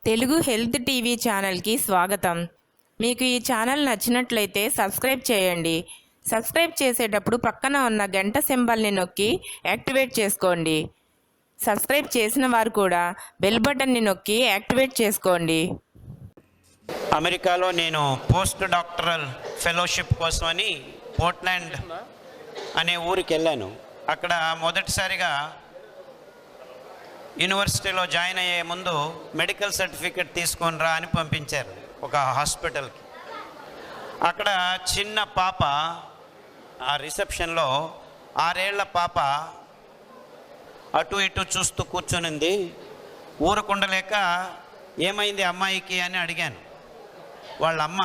Telugu health TV ఛానల్కి స్వాగతం. మీకు ఈ ఛానల్ నచ్చినట్లయితే సబ్స్క్రైబ్ చేయండి. సబ్స్క్రైబ్ చేసేటప్పుడు పక్కన ఉన్న గంట సింబల్ని నొక్కి యాక్టివేట్ చేసుకోండి. సబ్స్క్రైబ్ చేసిన వారు కూడా బెల్ బటన్ని నొక్కి యాక్టివేట్ చేసుకోండి. అమెరికాలో నేను పోస్ట్ డాక్టరల్ ఫెలోషిప్ కోసమని పోర్ట్లాండ్ అనే ఊరికి వెళ్ళాను. అక్కడ మొదటిసారిగా యూనివర్సిటీలో జాయిన్ అయ్యే ముందు మెడికల్ సర్టిఫికెట్ తీసుకొని రా అని పంపించారు ఒక హాస్పిటల్కి. అక్కడ చిన్న పాప ఆ రిసెప్షన్లో 6 ఏళ్ల పాప అటు ఇటు చూస్తూ కూర్చునింది. ఊరకుండలేక ఏమైంది అమ్మాయికి అని అడిగాను. వాళ్ళ అమ్మ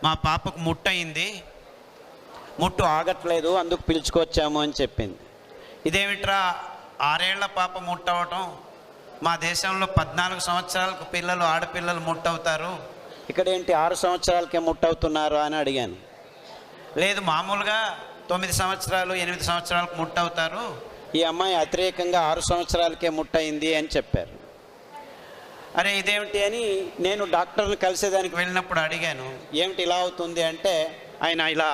మా పాపకు ముట్టయింది, ముట్టు ఆగట్లేదు, అందుకు పిలుచుకొచ్చాము అని చెప్పింది. ఇదేమిట్రా 6 ఏళ్ల పాప ముట్టవటం, మా దేశంలో 14 సంవత్సరాలకు పిల్లలు ఆడపిల్లలు ముట్టవుతారు, ఇక్కడ ఏంటి 6 సంవత్సరాలకే ముట్టవుతున్నారు అని అడిగాను. లేదు మామూలుగా 9 సంవత్సరాలు 8 సంవత్సరాలకు ముట్టవుతారు, ఈ అమ్మాయి అతిరేకంగా 6 సంవత్సరాలకే ముట్టయింది అని చెప్పారు. అరే ఇదేమిటి అని నేను డాక్టర్ని కలిసేదానికి వెళ్ళినప్పుడు అడిగాను, ఏమిటి ఇలా అవుతుంది అంటే ఆయన ఇలా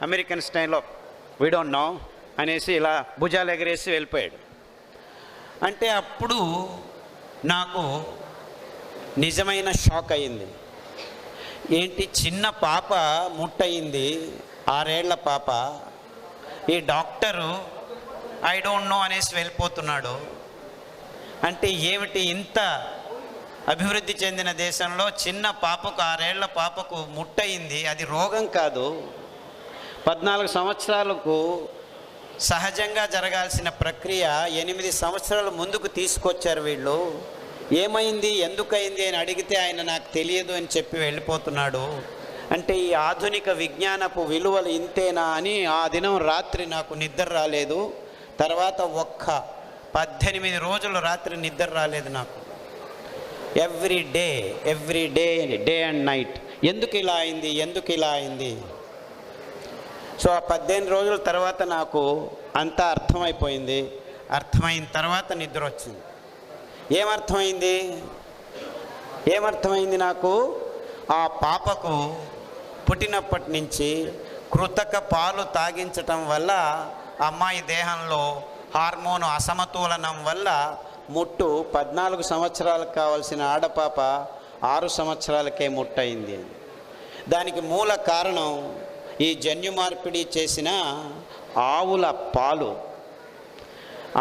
అమెరికన్ స్టైల్లో వీ డోంట్ నో అనేసి ఇలా భుజాలు ఎగరేసి వెళ్ళిపోయాడు. అంటే అప్పుడు నాకు నిజమైన షాక్ అయింది. ఏంటి చిన్న పాప ముట్టయింది, 6 ఏళ్ల పాప, ఈ డాక్టరు ఐ డోంట్ నో అనేసి వెళ్ళిపోతున్నాడు. అంటే ఏమిటి ఇంత అభివృద్ధి చెందిన దేశంలో చిన్న పాపకు 6 ఏళ్ల పాపకు ముట్టయింది, అది రోగం కాదు, 14 సంవత్సరాలకు సహజంగా జరగాల్సిన ప్రక్రియ 8 సంవత్సరాల ముందుకు తీసుకొచ్చారు వీళ్ళు. ఏమైంది ఎందుకయింది అని అడిగితే ఆయన నాకు తెలియదు అని చెప్పి వెళ్ళిపోతున్నాడు. అంటే ఈ ఆధునిక విజ్ఞానపు విలువలు ఇంతేనా అని ఆ దినం రాత్రి నాకు నిద్ర రాలేదు. తర్వాత 18 రోజులు రాత్రి నిద్ర రాలేదు నాకు. Every day day and night ఎందుకు ఇలా అయింది. సో ఆ 18 రోజుల తర్వాత నాకు అంతా అర్థమైపోయింది. అర్థమైన తర్వాత నిద్ర వచ్చింది. ఏమర్థమైంది నాకు? ఆ పాపకు పుట్టినప్పటి నుంచి కృతక పాలు తాగించటం వల్ల అమ్మాయి దేహంలో హార్మోను అసమతులనం వల్ల ముట్టు 14 సంవత్సరాలకు కావాల్సిన ఆడపాప 6 సంవత్సరాలకే ముట్టయింది. దానికి మూల కారణం ఈ జన్యు మార్పిడి చేసిన ఆవుల పాలు.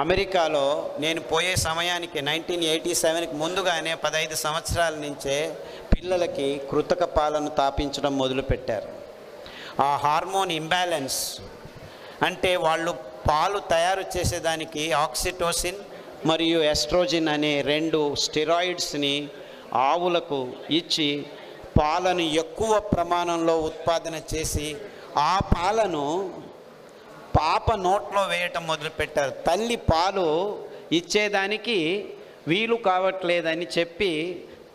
అమెరికాలో నేను పోయే సమయానికి 1987కి ముందుగానే 15 సంవత్సరాల నుంచే పిల్లలకి కృతక పాలను తాపించడం మొదలుపెట్టారు. ఆ హార్మోన్ ఇంబ్యాలెన్స్ అంటే వాళ్ళు పాలు తయారు చేసేదానికి ఆక్సిటోసిన్ మరియు ఎస్ట్రోజిన్ అనే 2 స్టెరాయిడ్స్ని ఆవులకు ఇచ్చి పాలను ఎక్కువ ప్రమాణంలో ఉత్పాదన చేసి ఆ పాలను పాప నోట్లో వేయటం మొదలుపెట్టారు. తల్లి పాలు ఇచ్చేదానికి వీలు కావట్లేదని చెప్పి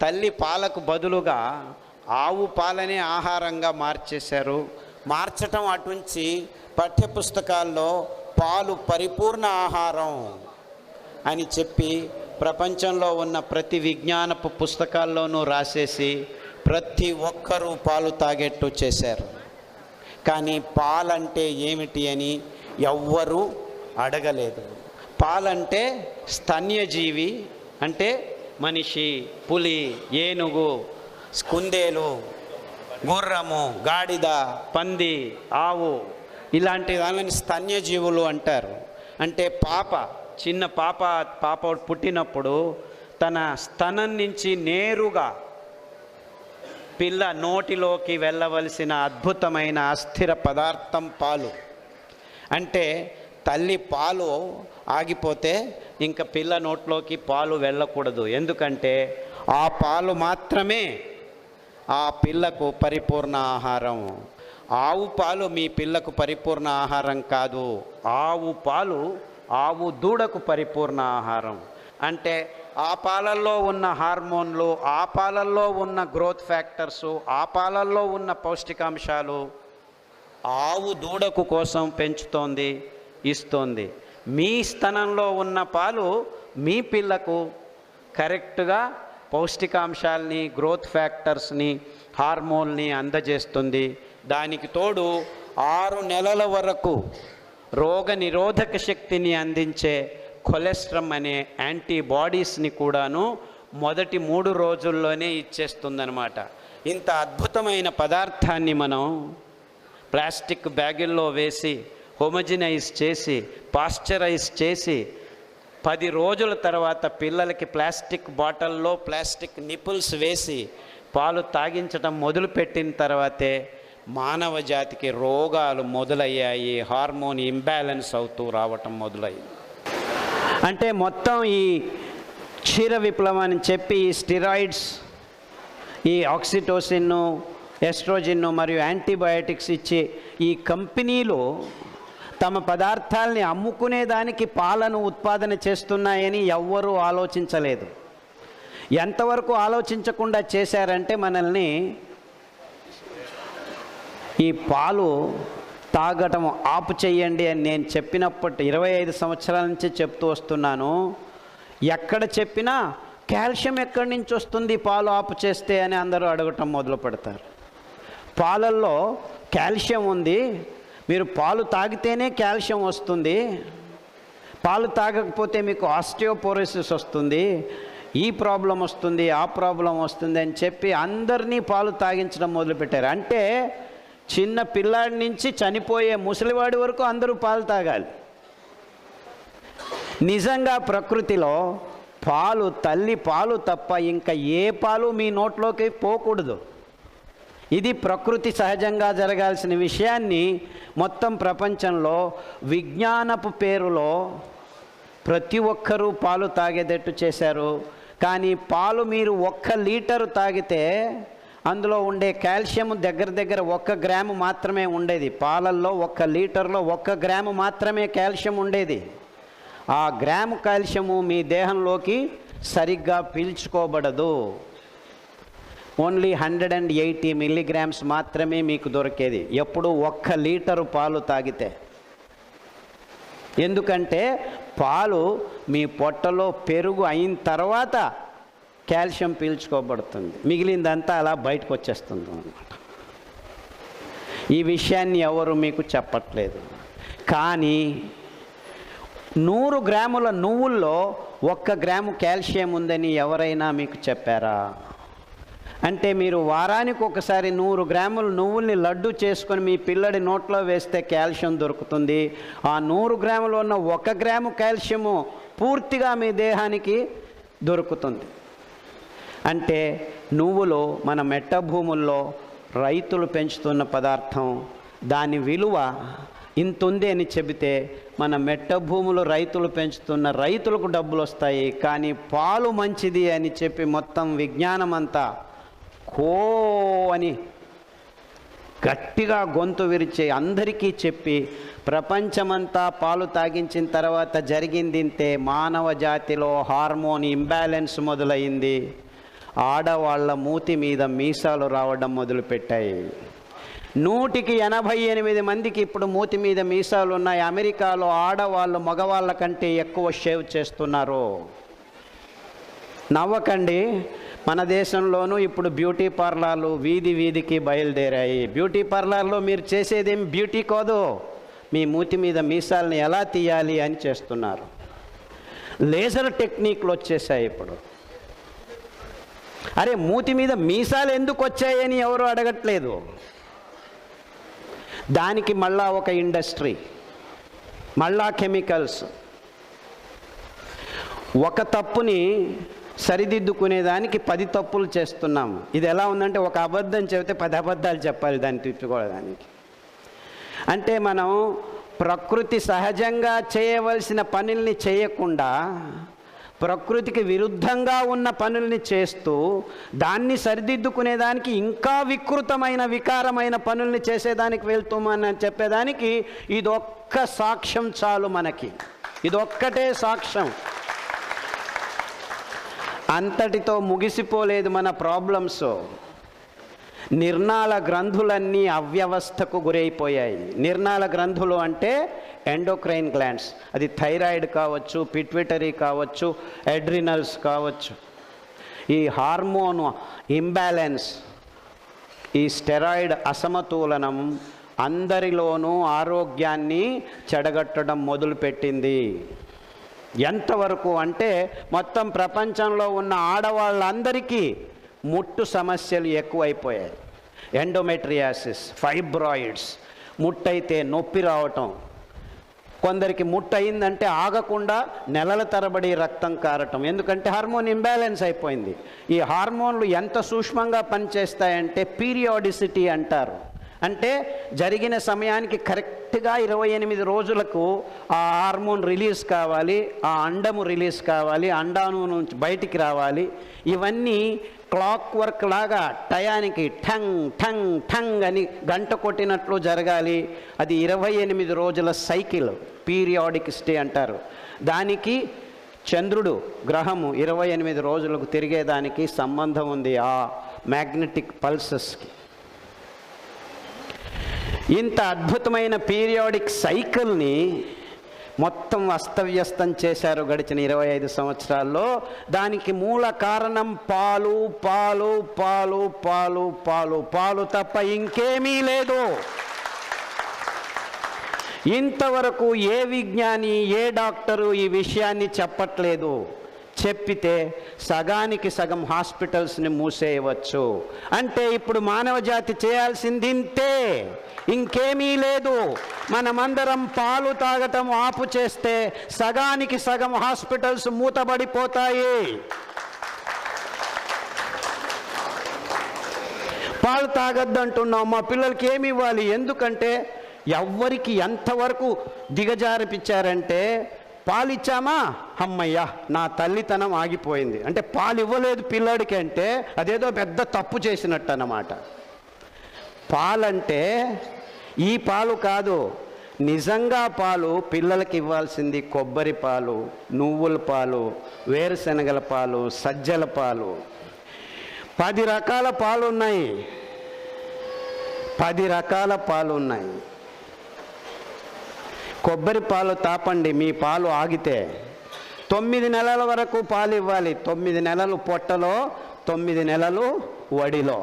తల్లి పాలకు బదులుగా ఆవు పాలనే ఆహారంగా మార్చేశారు. మార్చటం అటుంచి పాఠ్యపుస్తకాల్లో పాలు పరిపూర్ణ ఆహారం అని చెప్పి ప్రపంచంలో ఉన్న ప్రతి విజ్ఞానపు పుస్తకాల్లోనూ రాసేసి ప్రతి ఒక్కరూ పాలు తాగేట్టు చేశారు. కానీ పాలంటే ఏమిటి అని ఎవ్వరూ అడగలేదు. పాలంటే స్తన్యజీవి అంటే మనిషి, పులి, ఏనుగు, కుందేలు, గుర్రము, గాడిద, పంది, ఆవు ఇలాంటి దానిని స్తన్యజీవులు అంటారు. అంటే చిన్న పాప పుట్టినప్పుడు తన స్తనం నుంచి నేరుగా పిల్ల నోటిలోకి వెళ్ళవలసిన అద్భుతమైన అస్థిర పదార్థం పాలు. అంటే తల్లి పాలు ఆగిపోతే ఇంకా పిల్ల నోట్లోకి పాలు వెళ్ళకూడదు. ఎందుకంటే ఆ పాలు మాత్రమే ఆ పిల్లకు పరిపూర్ణ ఆహారం. ఆవు పాలు మీ పిల్లకు పరిపూర్ణ ఆహారం కాదు. ఆవు పాలు ఆవు దూడకు పరిపూర్ణ ఆహారం. అంటే ఆ పాలల్లో ఉన్న హార్మోన్లు, ఆ పాలల్లో ఉన్న గ్రోత్ ఫ్యాక్టర్సు, ఆ పాలల్లో ఉన్న పౌష్టికాంశాలు ఆవు దూడకు కోసం పెంచుతోంది, ఇస్తోంది. మీ స్తనంలో ఉన్న పాలు మీ పిల్లకు కరెక్ట్గా పౌష్టికాంశాలని, గ్రోత్ ఫ్యాక్టర్స్ని, హార్మోన్ని అందజేస్తుంది. దానికి తోడు 6 నెలల వరకు రోగ నిరోధక శక్తిని అందించే కొలెస్ట్రాల్ అనే యాంటీబాడీస్ని కూడాను మొదటి 3 రోజుల్లోనే ఇచ్చేస్తుందన్నమాట. ఇంత అద్భుతమైన పదార్థాన్ని మనం ప్లాస్టిక్ బ్యాగుల్లో వేసి హోమోజినైజ్ చేసి పాశ్చరైజ్ చేసి 10 రోజుల తర్వాత పిల్లలకి ప్లాస్టిక్ బాటిల్లో ప్లాస్టిక్ నిపుల్స్ వేసి పాలు తాగించడం మొదలుపెట్టిన తర్వాతే మానవ జాతికి రోగాలు మొదలయ్యాయి. హార్మోన్ ఇంబ్యాలెన్స్ అవుతూ రావటం మొదలయ్యింది. అంటే మొత్తం ఈ క్షీర విప్లవం అని చెప్పి ఈ స్టిరాయిడ్స్, ఈ ఆక్సిటోసిన్, ఎస్ట్రోజిన్ మరియు యాంటీబయాటిక్స్ ఇచ్చి ఈ కంపెనీలు తమ పదార్థాలని అమ్ముకునేదానికి పాలను ఉత్పాదన చేస్తున్నాయని ఎవ్వరూ ఆలోచించలేదు. ఎంతవరకు ఆలోచించకుండా చేశారంటే మనల్ని ఈ పాలు తాగటం ఆపు చేయండి అని నేను చెప్పినప్పటి 25 సంవత్సరాల నుంచి చెప్తూ వస్తున్నాను. ఎక్కడ చెప్పినా కాల్షియం ఎక్కడి నుంచి వస్తుంది పాలు ఆపు చేస్తే అని అందరూ అడగటం మొదలు పెడతారు. పాలల్లో కాల్షియం ఉంది, మీరు పాలు తాగితేనే కాల్షియం వస్తుంది, పాలు తాగకపోతే మీకు ఆస్టియోపోరోసిస్ వస్తుంది, ఈ ప్రాబ్లం వస్తుంది, ఆ ప్రాబ్లం వస్తుంది అని చెప్పి అందరినీ పాలు తాగించడం మొదలుపెట్టారు. అంటే చిన్న పిల్లాడి నుంచి చనిపోయే ముసలివాడి వరకు అందరూ పాలు తాగాలి. నిజంగా ప్రకృతిలో పాలు, తల్లి పాలు తప్ప ఇంకా ఏ పాలు మీ నోట్లోకి పోకూడదు. ఇది ప్రకృతి సహజంగా జరగాల్సిన విషయాన్ని మొత్తం ప్రపంచంలో విజ్ఞానపు పేరులో ప్రతి ఒక్కరూ పాలు తాగేటట్టు చేశారు. కానీ పాలు మీరు 1 లీటరు తాగితే అందులో ఉండే కాల్షియం దగ్గర 1 గ్రాము మాత్రమే ఉండేది. పాలల్లో 1 లీటర్లో 1 గ్రాము మాత్రమే కాల్షియం ఉండేది. ఆ గ్రాము కాల్షియము మీ దేహంలోకి సరిగ్గా పీల్చుకోబడదు. ఓన్లీ 180 మిల్లీగ్రామ్స్ మాత్రమే మీకు దొరికేది ఎప్పుడు 1 లీటరు పాలు తాగితే. ఎందుకంటే పాలు మీ పొట్టలో పెరుగు అయిన తర్వాత కాల్షియం పీల్చుకోబడుతుంది, మిగిలిందంతా అలా బయటకు వచ్చేస్తుంది అన్నమాట. ఈ విషయాన్ని ఎవరు మీకు చెప్పట్లేదు. కానీ 100 గ్రాముల నువ్వుల్లో 1 గ్రాము కాల్షియం ఉందని ఎవరైనా మీకు చెప్పారా? అంటే మీరు వారానికి ఒకసారి 100 గ్రాముల నువ్వుల్ని లడ్డు చేసుకొని మీ పిల్లడి నోట్లో వేస్తే కాల్షియం దొరుకుతుంది. ఆ 100 గ్రాములు ఉన్న 1 గ్రాము కాల్షియము పూర్తిగా మీ దేహానికి దొరుకుతుంది. అంటే నువ్వులు మన మెట్ట భూముల్లో రైతులు పెంచుతున్న పదార్థం, దాని విలువ ఇంతుంది అని చెబితే మన మెట్ట భూములు రైతులు పెంచుతున్న రైతులకు డబ్బులు వస్తాయి. కానీ పాలు మంచిది అని చెప్పి మొత్తం విజ్ఞానం అంతా కో అని గట్టిగా గొంతు విరిచి అందరికీ చెప్పి ప్రపంచమంతా పాలు తాగించిన తర్వాత జరిగింది ఇంతే. మానవ జాతిలో హార్మోన్ ఇంబ్యాలెన్స్ మొదలైంది. ఆడవాళ్ళ మూతి మీద మీసాలు రావడం మొదలుపెట్టాయి. 188 మందికి ఇప్పుడు మూతి మీద మీసాలు ఉన్నాయి. అమెరికాలో ఆడవాళ్ళు మగవాళ్ళ కంటే ఎక్కువ షేవ్ చేస్తున్నారు. నవ్వకండి, మన దేశంలోనూ ఇప్పుడు బ్యూటీ పార్లర్లు వీధి వీధికి బయలుదేరాయి. బ్యూటీ పార్లర్లో మీరు చేసేదేం బ్యూటీ కాదు, మీ మూతి మీద మీసాలని ఎలా తీయాలి అని చేస్తున్నారు. లేజర్ టెక్నిక్లు వచ్చేసాయి ఇప్పుడు. అరే మూతి మీద మీసాలు ఎందుకు వచ్చాయని ఎవరు అడగట్లేదు. దానికి మళ్ళా ఒక ఇండస్ట్రీ, మళ్ళా కెమికల్స్. ఒక తప్పుని సరిదిద్దుకునేదానికి 10 తప్పులు చేస్తున్నాము. ఇది ఎలా ఉందంటే ఒక అబద్ధం చెబితే 10 అబద్ధాలు చెప్పాలి దాన్ని తిప్పుకోవడానికి. అంటే మనం ప్రకృతి సహజంగా చేయవలసిన పనుల్ని చేయకుండా ప్రకృతికి విరుద్ధంగా ఉన్న పనుల్ని చేస్తూ దాన్ని సరిదిద్దుకునేదానికి ఇంకా వికృతమైన వికారమైన పనుల్ని చేసేదానికి వెళ్తామని చెప్పేదానికి ఇదొక్క సాక్ష్యం చాలు మనకి. ఇదొక్కటే సాక్ష్యం. అంతటితో ముగిసిపోలేదు మన ప్రాబ్లమ్స్. నిర్నాళ గ్రంథులన్నీ అవ్యవస్థకు గురైపోయాయి. నిర్నాళ గ్రంథులు అంటే ఎండోక్రైన్ గ్లాండ్స్. అది థైరాయిడ్ కావచ్చు, పిట్విటరీ కావచ్చు, అడ్రినల్స్ కావచ్చు. ఈ హార్మోన్ ఇంబ్యాలెన్స్, ఈ స్టెరాయిడ్ అసమతులనం అందరిలోనూ ఆరోగ్యాన్ని చెడగొట్టడం మొదలుపెట్టింది. ఎంతవరకు అంటే మొత్తం ప్రపంచంలో ఉన్న ఆడవాళ్ళందరికీ ముట్టు సమస్యలు ఎక్కువైపోయాయి. ఎండోమెట్రియాసిస్, ఫైబ్రాయిడ్స్, ముట్టయితే నొప్పి రావటం, కొందరికి ముట్టు అయిందంటే ఆగకుండా నెలల తరబడి రక్తం కారటం. ఎందుకంటే హార్మోన్ ఇంబ్యాలెన్స్ అయిపోయింది. ఈ హార్మోన్లు ఎంత సూక్ష్మంగా పనిచేస్తాయంటే పీరియాడిసిటీ అంటారు. అంటే జరిగిన సమయానికి కరెక్ట్గా 28 రోజులకు ఆ హార్మోన్ రిలీజ్ కావాలి, ఆ అండము రిలీజ్ కావాలి, అండాను నుంచి బయటికి రావాలి. ఇవన్నీ క్లాక్ వర్క్ లాగా టయానికి ఠంగ్ ఠంగ్ ఠంగ్ అని గంట కొట్టినట్లు జరగాలి. అది 28 రోజుల సైకిల్, పీరియాడిసిటీ అంటారు. దానికి చంద్రుడు గ్రహము 28 రోజులకు తిరిగేదానికి సంబంధం ఉంది, ఆ మ్యాగ్నెటిక్ పల్సెస్కి. ఇంత అద్భుతమైన పీరియాడిక్ సైకిల్ని మొత్తం అస్తవ్యస్తం చేశారు గడిచిన 25 సంవత్సరాల్లో. దానికి మూల కారణం పాలు పాలు పాలు పాలు పాలు పాలు తప్ప ఇంకేమీ లేదు. ఇంతవరకు ఏ విజ్ఞాని, ఏ డాక్టరు ఈ విషయాన్ని చెప్పట్లేదు. చెప్పితే సగానికి సగం హాస్పిటల్స్ని మూసేయవచ్చు. అంటే ఇప్పుడు మానవ జాతి చేయాల్సింది ఇంతే, ఇంకేమీ లేదు. మనమందరం పాలు తాగటం ఆపు చేస్తే సగానికి సగం హాస్పిటల్స్ మూతబడిపోతాయి. పాలు తాగద్దు అంటున్నాం, మా పిల్లలకి ఏమి ఇవ్వాలి? ఎందుకంటే ఎవ్వరికి ఎంతవరకు దిగజారిపించారంటే పాలిచ్చామా, అమ్మయ్యా నా తల్లితనం ఆగిపోయింది అంటే పాలు ఇవ్వలేదు పిల్లాడికి అంటే అదేదో పెద్ద తప్పు చేసినట్టు అన్నమాట. పాలంటే ఈ పాలు కాదు, నిజంగా పాలు పిల్లలకి ఇవ్వాల్సింది కొబ్బరి పాలు, నువ్వుల పాలు, వేరుశనగల పాలు, సజ్జల పాలు. 10 రకాల పాలు ఉన్నాయి, 10 రకాల పాలు ఉన్నాయి. కొబ్బరి పాలు తాపండి, మీ పాలు ఆగితే 9 నెలల వరకు పాలు ఇవ్వాలి. 9 నెలలు పొట్టలో, 9 నెలలు వడిలో.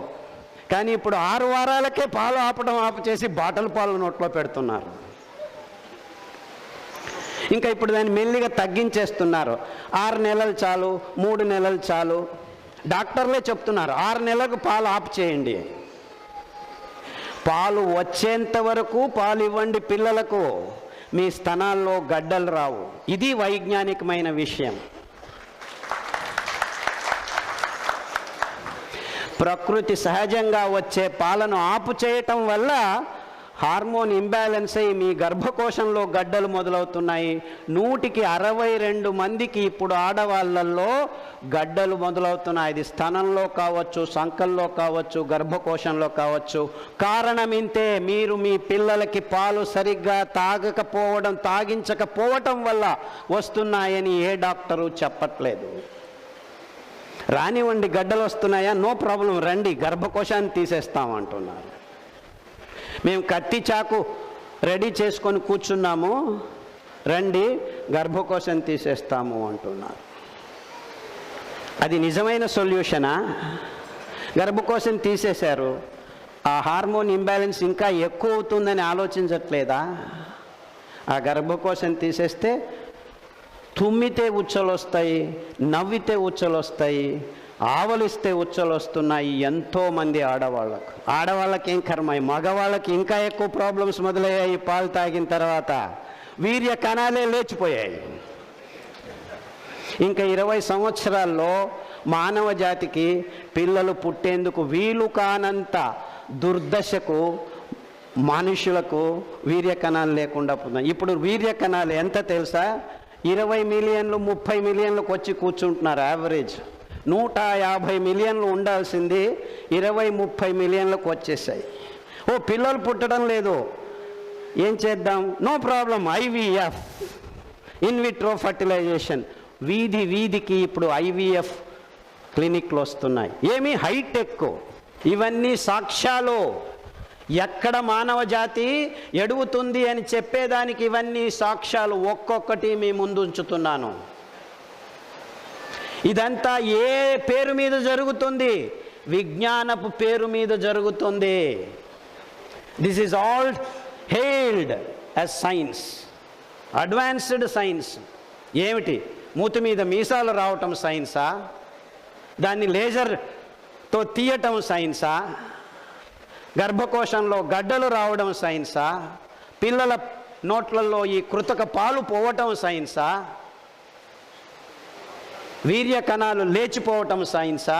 కానీ ఇప్పుడు 6 వారాలకే పాలు ఆపడం ఆపు చేసి బాటల్ పాలు నోట్లో పెడుతున్నారు. ఇంకా ఇప్పుడు దాన్ని మెల్లిగా తగ్గించేస్తున్నారు. 6 నెలలు చాలు, 3 నెలలు చాలు. డాక్టర్లే చెప్తున్నారు 6 నెలలకు పాలు ఆపు చేయండి. పాలు వచ్చేంత వరకు పాలు ఇవ్వండి పిల్లలకు, మీ స్తనాల్లో గడ్డలు రావు. ఇది వైజ్ఞానికమైన విషయం. ప్రకృతి సహజంగా వచ్చే పాలను ఆపు చేయటం వల్ల హార్మోన్ ఇంబ్యాలెన్స్ అయ్యి మీ గర్భకోశంలో గడ్డలు మొదలవుతున్నాయి. 100కి 62 మందికి ఇప్పుడు ఆడవాళ్ళల్లో గడ్డలు మొదలవుతున్నాయి. ఇది స్తనంలో కావచ్చు, సంకల్లో కావచ్చు, గర్భకోశంలో కావచ్చు. కారణం ఇంతే, మీరు మీ పిల్లలకి పాలు సరిగ్గా తాగించకపోవటం వల్ల వస్తున్నాయని ఏ డాక్టరు చెప్పట్లేదు. రానివ్వండి, గడ్డలు వస్తున్నాయా, నో ప్రాబ్లం, రండి గర్భకోశాన్ని తీసేస్తామంటున్నారు. మేము కత్తి చాకు రెడీ చేసుకొని కూర్చున్నాము, రండి గర్భకోశం తీసేస్తాము అంటున్నారు. అది నిజమైన సొల్యూషనా? గర్భకోశం తీసేశారు, ఆ హార్మోన్ ఇంబ్యాలెన్స్ ఇంకా ఎక్కువ అవుతుందని ఆలోచించట్లేదా? ఆ గర్భకోశం తీసేస్తే తుమ్మితే ఉచ్చలు వస్తాయి, నవ్వితే ఉచ్చలు వస్తాయి, ఆవలిస్తే ఉచ్చలు వస్తున్నాయి ఎంతోమంది ఆడవాళ్ళకి ఏం కర్మ, మగవాళ్ళకి ఇంకా ఎక్కువ ప్రాబ్లమ్స్ మొదలయ్యాయి. పాలు తాగిన తర్వాత వీర్య కణాలే లేచిపోయాయి. ఇంకా 20 సంవత్సరాల్లో మానవ జాతికి పిల్లలు పుట్టేందుకు వీలు కానంత దుర్దశకు మనుషులకు వీర్య కణాలు లేకుండా పోతున్నాయి. ఇప్పుడు వీర్య కణాలు ఎంత తెలుసా? 20 మిలియన్లు 30 మిలియన్లకు వచ్చి కూర్చుంటున్నారు. యావరేజ్ 150 మిలియన్లు ఉండాల్సింది 20-30 మిలియన్లకు వచ్చేసాయి. పిల్లలు పుట్టడం లేదు, ఏం చేద్దాం? No problem, IVF, in vitro fertilisation. వీధికి ఇప్పుడు IVF క్లినిక్లు వస్తున్నాయి. ఏమి హైటెక్, ఇవన్నీ సాక్ష్యాలు. ఎక్కడ మానవ జాతి ఎడుగుతుంది అని చెప్పేదానికి ఇవన్నీ సాక్ష్యాలు. ఒక్కొక్కటి మీ ముందు ఉంచుతున్నాను. ఇదంతా ఏ పేరు మీద జరుగుతుంది? విజ్ఞానపు పేరు మీద జరుగుతుంది. This is all hailed as science, advanced science. ఏమిటి? మూతి మీద మీసాలు రావటం సైన్సా? దాన్ని లేజర్తో తీయటం సైన్సా? గర్భకోశంలో గడ్డలు రావడం సైన్సా? పిల్లల నోట్లలో ఈ కృతక పాలు పోవటం సైన్సా? వీర్య కణాలు లేచిపోవటం సైన్సా?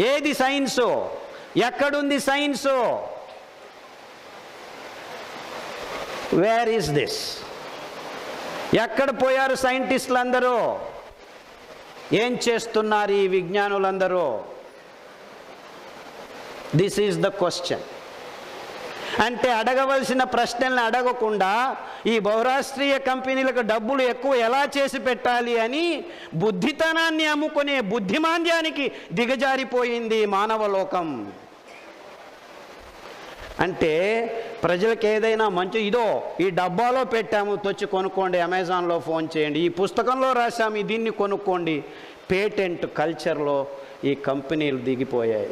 ఏది సైన్సు? ఎక్కడుంది సైన్సు? Where is this? ఎక్కడ పోయారు సైంటిస్టులు అందరూ? ఏం చేస్తున్నారు ఈ విజ్ఞానులందరూ? This is the question. అంటే అడగవలసిన ప్రశ్నల్ని అడగకుండా ఈ బహురాష్ట్రీయ కంపెనీలకు డబ్బులు ఎక్కువ ఎలా చేసి పెట్టాలి అని బుద్ధితనాన్ని అమ్ముకునే బుద్ధిమాంద్యానికి దిగజారిపోయింది మానవలోకం. అంటే ప్రజలకు ఏదైనా మంచి, ఇదో ఈ డబ్బాలో పెట్టాము, తెచ్చి కొనుక్కోండి, అమెజాన్లో ఫోన్ చేయండి, ఈ పుస్తకంలో రాశాము, దీన్ని కొనుక్కోండి. పేటెంట్ కల్చర్లో ఈ కంపెనీలు దిగిపోయాయి.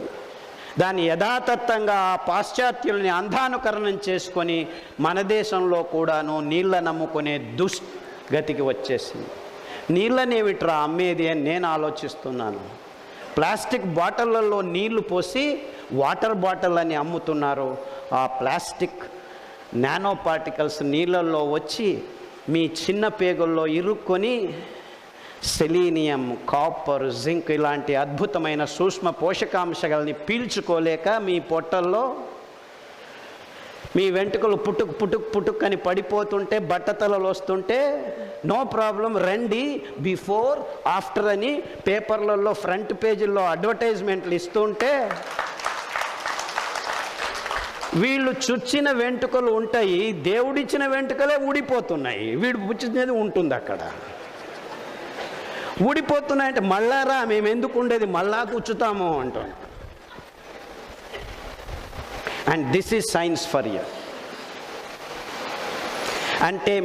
దాన్ని యథాతథంగా పాశ్చాత్యుల్ని అంధానుకరణం చేసుకొని మన దేశంలో కూడాను నీళ్ళ నమ్ముకునే దుష్గతికి వచ్చేసింది. నీళ్ళనేవిట్రా అమ్మేది అని నేను ఆలోచిస్తున్నాను. ప్లాస్టిక్ బాటిళ్ళల్లో నీళ్లు పోసి వాటర్ బాటిల్ అని అమ్ముతున్నారు. ఆ ప్లాస్టిక్ నానో పార్టికల్స్ నీళ్ళల్లో వచ్చి మీ చిన్న పేగుల్లో ఇరుక్కొని సెలీనియం, కాపర్, జింక్ ఇలాంటి అద్భుతమైన సూక్ష్మ పోషకాంశాలని పీల్చుకోలేక మీ పొట్టల్లో మీ వెంట్రుకలు పుట్టుక్ పుట్టుక్ పుట్టుక్ అని పడిపోతుంటే, బట్టతలలు వస్తుంటే, నో ప్రాబ్లం రండి బిఫోర్ ఆఫ్టర్ అని పేపర్లలో ఫ్రంట్ పేజీల్లో అడ్వర్టైజ్మెంట్లు ఇస్తుంటే, వీళ్ళు చుచ్చిన వెంట్రుకలు ఉంటాయి, దేవుడిచ్చిన వెంట్రుకలే ఊడిపోతున్నాయి, వీడు పుచ్చినది ఉంటుంది అక్కడ. ఊడిపోతున్నాయంటే మళ్ళారా మేము ఎందుకు ఉండేది, మళ్ళా కూర్చుతాము అంటాం. And this is science for you. అంటే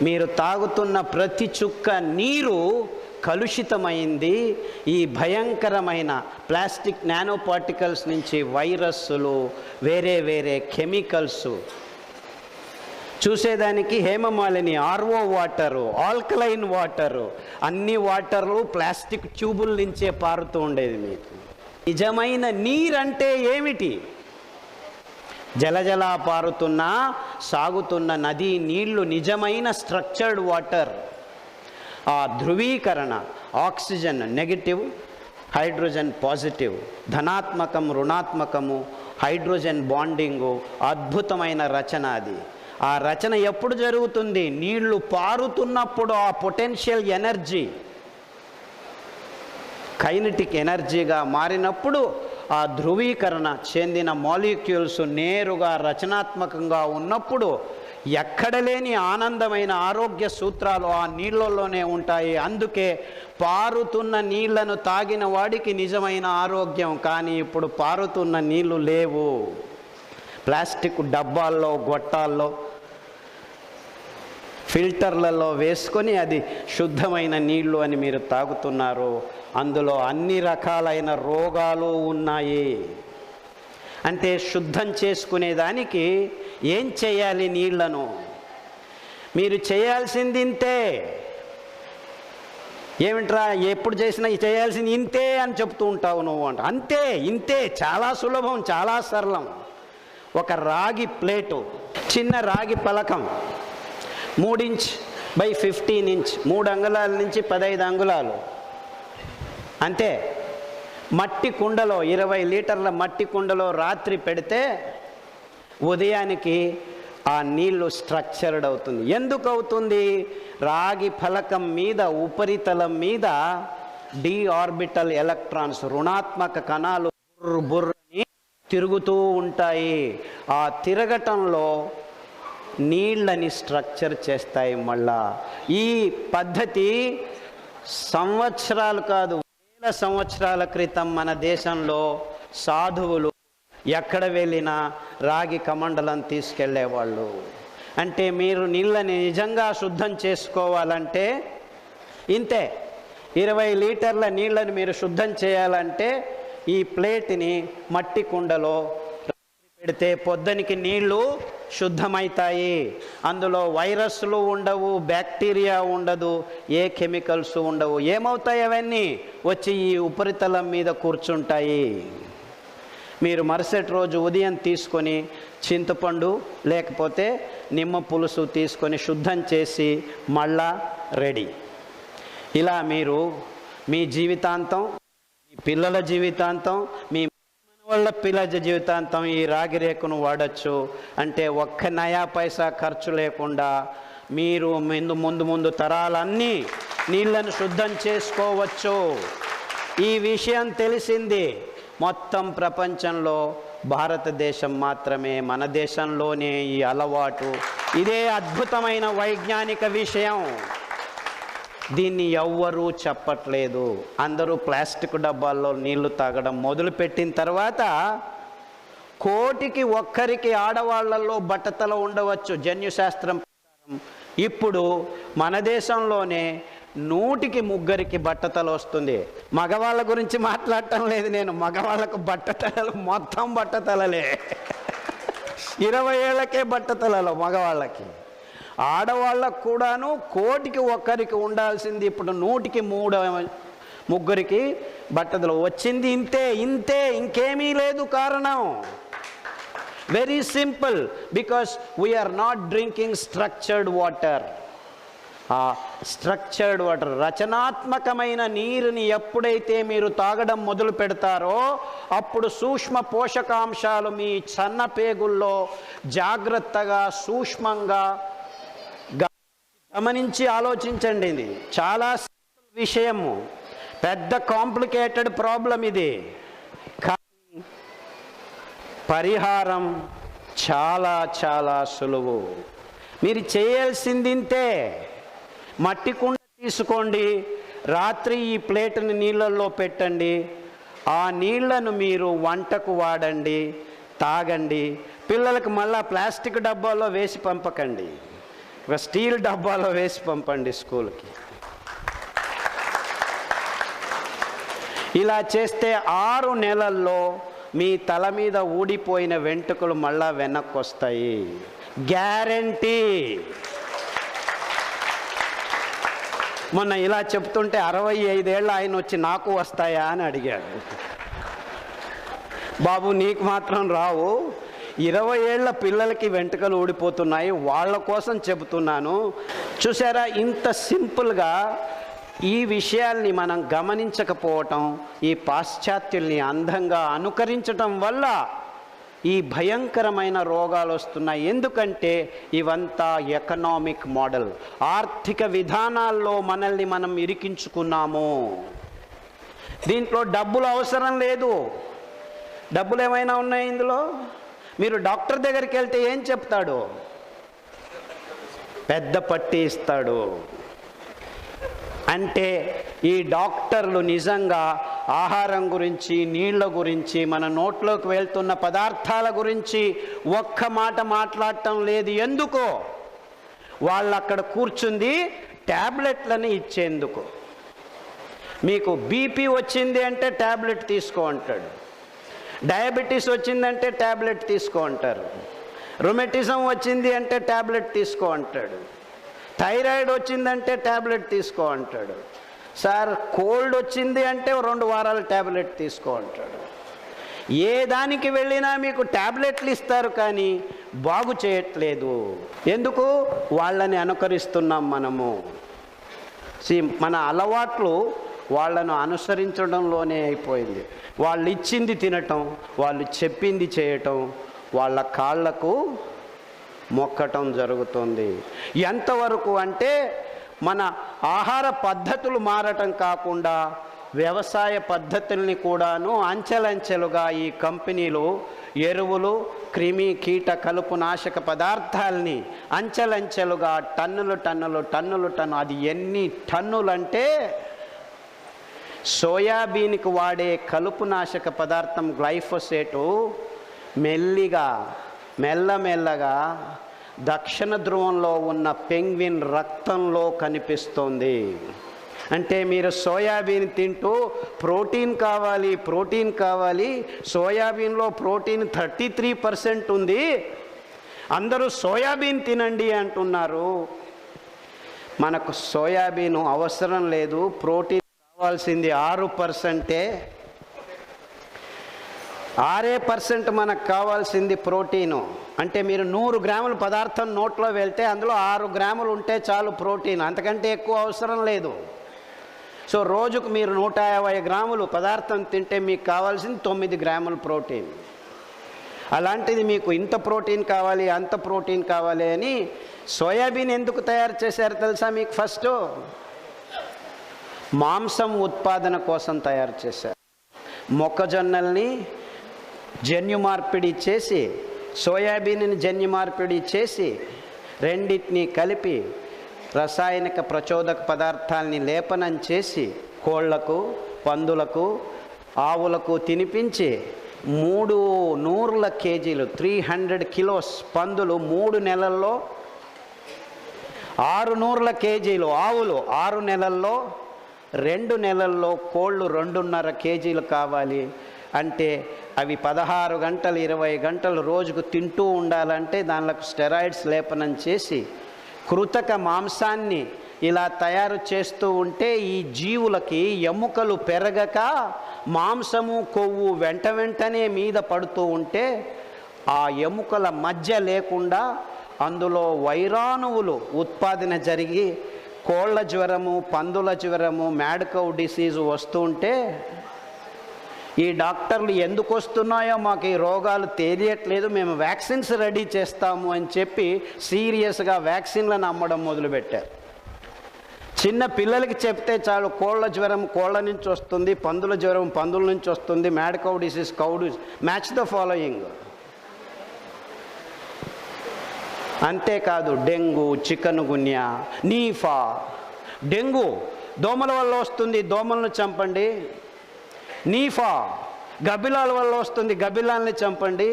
మీరు తాగుతున్న ప్రతి చుక్క నీరు కలుషితమైంది. ఈ భయంకరమైన ప్లాస్టిక్ నానో పార్టికల్స్ నుంచి వైరస్సులు, వేరే వేరే కెమికల్స్, చూసేదానికి Hemamalini, RO water, alkaline water, అన్ని వాటర్లు ప్లాస్టిక్ ట్యూబుల నుంచే పారుతూ ఉండేది. మీకు నిజమైన నీరంటే ఏమిటి? జలజలా పారుతున్న సాగుతున్న నదీ నీళ్లు నిజమైన స్ట్రక్చర్డ్ వాటర్. ఆ ధృవీకరణ, ఆక్సిజన్ నెగిటివ్, హైడ్రోజన్ పాజిటివ్, ధనాత్మకం రుణాత్మకము, హైడ్రోజన్ బాండింగు, అద్భుతమైన రచన అది. ఆ రచన ఎప్పుడు జరుగుతుంది? నీళ్లు పారుతున్నప్పుడు. ఆ పొటెన్షియల్ ఎనర్జీ కైనెటిక్ ఎనర్జీగా మారినప్పుడు ఆ ధృవీకరణ చెందిన మాలిక్యూల్స్ నేరుగా రచనాత్మకంగా ఉన్నప్పుడు ఎక్కడ లేని ఆనందమైన ఆరోగ్య సూత్రాలు ఆ నీళ్ళల్లోనే ఉంటాయి. అందుకే పారుతున్న నీళ్లను తాగిన వాడికి నిజమైన ఆరోగ్యం. కానీ ఇప్పుడు పారుతున్న నీళ్లు లేవు. ప్లాస్టిక్ డబ్బాల్లో, గొట్టాల్లో, ఫిల్టర్లలో వేసుకొని అది శుద్ధమైన నీళ్లు అని మీరు తాగుతున్నారు. అందులో అన్ని రకాలైన రోగాలు ఉన్నాయి. అంటే శుద్ధం చేసుకునేదానికి ఏం చేయాలి? నీళ్లను మీరు చేయాల్సింది ఇంతే. ఏమిట్రా ఎప్పుడు చేసినా చేయాల్సింది ఇంతే అని చెప్తూ ఉంటావు నువ్వు అంట. అంతే, ఇంతే, చాలా సులభం, చాలా సరళం. ఒక రాగి ప్లేటు, చిన్న రాగి పలకం, 3 ఇంచ్ బై 15 ఇంచ్, 3 అంగుళాల నుంచి 15 అంగుళాలు అంతే. మట్టి కుండలో, 20 లీటర్ల మట్టి కుండలో రాత్రి పెడితే ఉదయానికి ఆ నీళ్లు స్ట్రక్చర్డ్ అవుతుంది. ఎందుకు అవుతుంది? రాగి ఫలకం మీద ఉపరితలం మీద డి ఆర్బిటల్ ఎలక్ట్రాన్స్, రుణాత్మక కణాలు బుర్రని తిరుగుతూ ఉంటాయి. ఆ తిరగటంలో నీళ్ళని స్ట్రక్చర్ చేస్తాయి. మళ్ళా ఈ పద్ధతి సంవత్సరాలు కాదు, వేల సంవత్సరాల క్రితం మన దేశంలో సాధువులు ఎక్కడ వెళ్ళినా రాగి కమండలం తీసుకెళ్ళేవాళ్ళు. అంటే మీరు నీళ్ళని నిజంగా శుద్ధం చేసుకోవాలంటే ఇంతే. 20 లీటర్ల నీళ్ళని మీరు శుద్ధం చేయాలంటే ఈ ప్లేట్ని మట్టి కుండలో పెడితే పొద్దునికి నీళ్లు శుద్ధమవుతాయి. అందులో వైరస్లు ఉండవు, బ్యాక్టీరియా ఉండదు, ఏ కెమికల్స్ ఉండవు. ఏమవుతాయి అవన్నీ? వచ్చి ఈ ఉపరితలం మీద కూర్చుంటాయి. మీరు మరుసటి రోజు ఉదయం తీసుకొని చింతపండు లేకపోతే నిమ్మ పులుసు తీసుకొని శుద్ధం చేసి మళ్ళా రెడీ. ఇలా మీరు మీ జీవితాంతం, మీ పిల్లల జీవితాంతం, మీ వాళ్ళ పిల్లల జీవితాంతం ఈ రాగి రేకును వాడచ్చు. అంటే ఒక్క నయా పైసా ఖర్చు లేకుండా మీరు ముందు తరాలన్నీ నీళ్లను శుద్ధం చేసుకోవచ్చు. ఈ విషయం తెలిసింది మొత్తం ప్రపంచంలో భారతదేశం మాత్రమే, మన దేశంలోనే ఈ అలవాటు. ఇదే అద్భుతమైన వైజ్ఞానిక విషయం. దీన్ని ఎవ్వరూ చెప్పట్లేదు. అందరూ ప్లాస్టిక్ డబ్బాల్లో నీళ్లు తాగడం మొదలుపెట్టిన తర్వాత కోటికి ఒక్కరికి ఆడవాళ్లలో బట్టతల ఉండవచ్చు జన్యుశాస్త్రం ప్రకారం. ఇప్పుడు మన దేశంలోనే 100కి 3 బట్టతల వస్తుంది. మగవాళ్ళ గురించి మాట్లాడటం లేదు నేను. మగవాళ్ళకు బట్టతలలు మొత్తం బట్టతలలే. 20 ఏళ్ళకే బట్టతలలో మగవాళ్ళకి. ఆడవాళ్ళకు కూడాను కోటికి ఒక్కరికి ఉండాల్సింది ఇప్పుడు 100కి 3 బట్టతలు వచ్చింది. ఇంతే, ఇంకేమీ లేదు కారణం. Very simple, because we are not drinking structured water. ఆ స్ట్రక్చర్డ్ వాటర్, రచనాత్మకమైన నీరుని ఎప్పుడైతే మీరు తాగడం మొదలు పెడతారో అప్పుడు సూక్ష్మ పోషకాంశాలు మీ సన్న పేగుల్లో జాగ్రత్తగా సూక్ష్మంగా గమనించి ఆలోచించండి. ఇది చాలా సింపుల్ విషయము, పెద్ద కాంప్లికేటెడ్ ప్రాబ్లం ఇది. కానీ పరిహారం చాలా సులువు. మీరు చేయాల్సింది ఇంతే. మట్టి కుండ తీసుకోండి, రాత్రి ఈ ప్లేట్ని నీళ్ళల్లో పెట్టండి. ఆ నీళ్లను మీరు వంటకు వాడండి, తాగండి. పిల్లలకు మళ్ళా ప్లాస్టిక్ డబ్బాలో వేసి పంపకండి, ఒక స్టీల్ డబ్బాలో వేసి పంపండి స్కూల్కి. ఇలా చేస్తే 6 నెలల్లో మీ తల మీద ఊడిపోయిన వెంట్రుకలు మళ్ళా వెనక్కి వస్తాయి, గ్యారంటీ. మొన్న ఇలా చెప్తుంటే 65 ఏళ్ళ ఆయన వచ్చి నాకు వస్తాయా అని అడిగాడు. బాబు నీకు మాత్రం రావు, 20 ఏళ్ల పిల్లలకి వెంట్రుకలు ఊడిపోతున్నాయి, వాళ్ళ కోసం చెబుతున్నాను. చూసారా, ఇంత సింపుల్గా ఈ విషయాల్ని మనం గమనించకపోవటం, ఈ పాశ్చాత్యుల్ని అందంగా అనుకరించటం వల్ల ఈ భయంకరమైన రోగాలు వస్తున్నాయి. ఎందుకంటే ఇవంతా ఎకనామిక్ మోడల్, ఆర్థిక విధానాల్లో మనల్ని మనం ఇరికించుకున్నాము. దీంట్లో డబ్బులు అవసరం లేదు. డబ్బులు ఏమైనా ఉన్నాయి ఇందులో? మీరు డాక్టర్ దగ్గరికి వెళ్తే ఏం చెప్తాడు? పెద్ద పట్టి ఇస్తాడు. అంటే ఈ డాక్టర్లు నిజంగా ఆహారం గురించి, నీళ్ల గురించి, మన నోట్లోకి వెళ్తున్న పదార్థాల గురించి ఒక్క మాట మాట్లాడటం లేదు. ఎందుకో? వాళ్ళు అక్కడ కూర్చుంది ట్యాబ్లెట్లని ఇచ్చేందుకు. మీకు బీపీ వచ్చింది అంటే ట్యాబ్లెట్ తీసుకో అంటాడు, డయాబెటీస్ వచ్చిందంటే ట్యాబ్లెట్ తీసుకో అంటారు, రుమెటిజం వచ్చింది అంటే ట్యాబ్లెట్ తీసుకో అంటాడు, థైరాయిడ్ వచ్చిందంటే ట్యాబ్లెట్ తీసుకో అంటాడు, సార్ కోల్డ్ వచ్చింది అంటే 2 వారాలు ట్యాబ్లెట్ తీసుకో అంటాడు. ఏ దానికి వెళ్ళినా మీకు ట్యాబ్లెట్లు ఇస్తారు కానీ బాగు చేయట్లేదు. ఎందుకు? వాళ్ళని అనుకరిస్తున్నాం మనము. మన అలవాట్లు వాళ్ళను అనుసరించడంలోనే అయిపోయింది. వాళ్ళు ఇచ్చింది తినటం, వాళ్ళు చెప్పింది చేయటం, వాళ్ళ కాళ్లకు మొక్కటం జరుగుతుంది. ఎంతవరకు అంటే మన ఆహార పద్ధతులు మారటం కాకుండా వ్యవసాయ పద్ధతుల్ని కూడాను అంచెలంచెలుగా ఈ కంపెనీలు ఎరువులు, క్రిమి కీట కలుపు నాశక పదార్థాలని అంచెలంచెలుగా టన్నులు, అది ఎన్ని టన్నులంటే సోయాబీన్కి వాడే కలుపు నాశక పదార్థం గ్లైఫోసేటు మెల్లమెల్లగా దక్షిణ ధ్రువంలో ఉన్న పెంగ్విన్ రక్తంలో కనిపిస్తోంది. అంటే మీరు సోయాబీన్ తింటూ ప్రోటీన్ కావాలి, ప్రోటీన్ కావాలి, సోయాబీన్లో ప్రోటీన్ 33% ఉంది, అందరూ సోయాబీన్ తినండి అంటున్నారు. మనకు సోయాబీన్ అవసరం లేదు, ప్రోటీన్ కావాల్సింది 6%. 6% మనకు కావాల్సింది ప్రోటీను. అంటే మీరు 100 గ్రాముల పదార్థం నోట్లో వెళ్తే అందులో 6 గ్రాములు ఉంటే చాలు ప్రోటీన్, అంతకంటే ఎక్కువ అవసరం లేదు. సో రోజుకు మీరు 150 గ్రాములు పదార్థం తింటే మీకు కావాల్సింది 9 గ్రాముల ప్రోటీన్. అలాంటిది మీకు ఇంత ప్రోటీన్ కావాలి, అంత ప్రోటీన్ కావాలి అని సోయాబీన్ ఎందుకు తయారు చేశారు తెలుసా మీకు? ఫస్ట్ మాంసం ఉత్పాదన కోసం తయారు చేశారు. మొక్కజొన్నల్ని జన్యు మార్పిడి చేసి, సోయాబీన్ని జన్యు మార్పిడి చేసి, రెండింటినీ కలిపి రసాయనిక ప్రచోదక పదార్థాలని లేపనం చేసి కోళ్లకు, పందులకు, ఆవులకు తినిపించి 300 కేజీలు 300 కిలోస్ పందులు 3 నెలల్లో, 600 కేజీలు ఆవులు 6 నెలల్లో, 2 నెలల్లో కోళ్ళు 2.5 కేజీలు కావాలి. అంటే అవి 16 గంటలు 20 గంటలు రోజుకు తింటూ ఉండాలంటే దానిలో స్టెరాయిడ్స్ లేపనం చేసి కృతక మాంసాన్ని ఇలా తయారు చేస్తూ ఉంటే ఈ జీవులకి ఎముకలు పెరగక మాంసము కొవ్వు వెంటనే మీద పడుతూ ఉంటే ఆ ఎముకల మధ్య లేకుండా అందులో వైరాణువులు ఉత్పాదన జరిగి కోళ్ళ జ్వరము, పందుల జ్వరము, మ్యాడ్ కౌ డిసీజు వస్తూ ఉంటే ఈ డాక్టర్లు ఎందుకు వస్తున్నాయో మాకు ఈ రోగాలు తెలియట్లేదు, మేము వ్యాక్సిన్స్ రెడీ చేస్తాము అని చెప్పి సీరియస్గా వ్యాక్సిన్లను అమ్మడం మొదలుపెట్టారు. చిన్న పిల్లలకి చెప్తే చాలు కోళ్ళ జ్వరం కోళ్ళ నుంచి వస్తుంది, పందుల జ్వరం పందుల నుంచి వస్తుంది, mad cow disease cow disease, match the following. అంతేకాదు డెంగు, చికన్ గున్యా, నీఫా. డెంగు దోమల వల్ల వస్తుంది, దోమలను చంపండి. నీఫా గబ్బిలాల వల్ల వస్తుంది, గబ్బిలాలని చంపండి.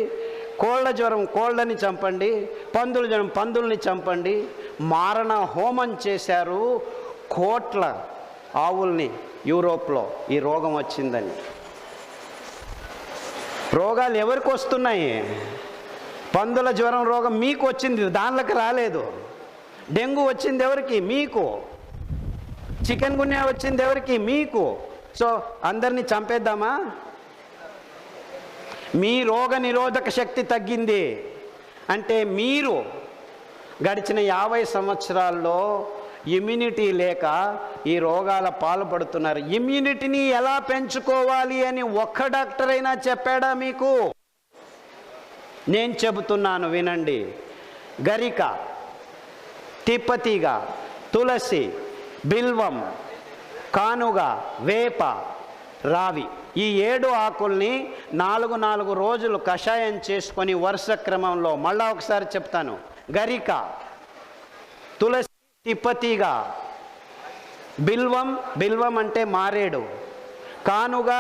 కోళ్ళ జ్వరం కోళ్ళని చంపండి, పందుల జ్వరం పందుల్ని చంపండి. మారణ హోమం చేశారు కోట్ల ఆవుల్ని యూరోప్లో ఈ రోగం వచ్చిందని. రోగాలు ఎవరికి వస్తున్నాయి? పందుల జ్వరం రోగం మీకు వచ్చింది, దానిలోకి రాలేదు. డెంగ్యూ వచ్చింది ఎవరికి? మీకు. చికెన్ గున్యా వచ్చింది ఎవరికి? మీకు. సో అందరినీ చంపేద్దామా? మీ రోగ నిరోధక శక్తి తగ్గింది అంటే మీరు గడిచిన 50 సంవత్సరాల్లో ఇమ్యూనిటీ లేక ఈ రోగాల పాల్పడుతున్నారు. ఇమ్యూనిటీని ఎలా పెంచుకోవాలి అని ఒక్క డాక్టర్ అయినా చెప్పాడా మీకు? నేను చెబుతున్నాను వినండి. గరిక, తిప్పతీగ, తులసి, బిల్వం, కానుగ, వేప, రావి, ఈ 7 ఆకుల్ని 4 రోజులు కషాయం చేసుకొని వరుస క్రమంలో, మళ్ళా ఒకసారి చెప్తాను, గరిక, తులసి, తిప్పతీగ, బిల్వం, బిల్వం అంటే మారేడు, కానుగ,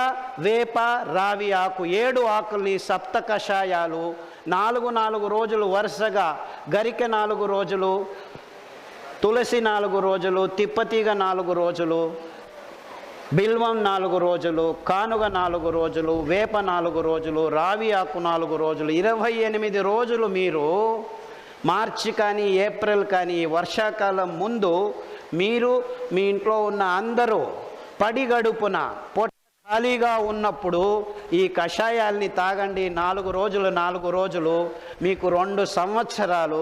వేప, రావి ఆకు, 7 ఆకుల్ని సప్త కషాయాలు 4 రోజులు వరుసగా, గరిక 4 రోజులు, తులసి 4 రోజులు, తిప్పతీగ 4 రోజులు, బిల్వం 4 రోజులు, కానుగ 4 రోజులు, వేప 4 రోజులు, రావి ఆకు 4 రోజులు, 28 రోజులు మీరు మార్చి కానీ ఏప్రిల్ కానీ వర్షాకాలం ముందు మీరు మీ ఇంట్లో ఉన్న అందరూ పడిగడుపున పొట్ట ఖాళీగా ఉన్నప్పుడు ఈ కషాయాల్ని తాగండి. 4 రోజులు మీకు 2 సంవత్సరాలు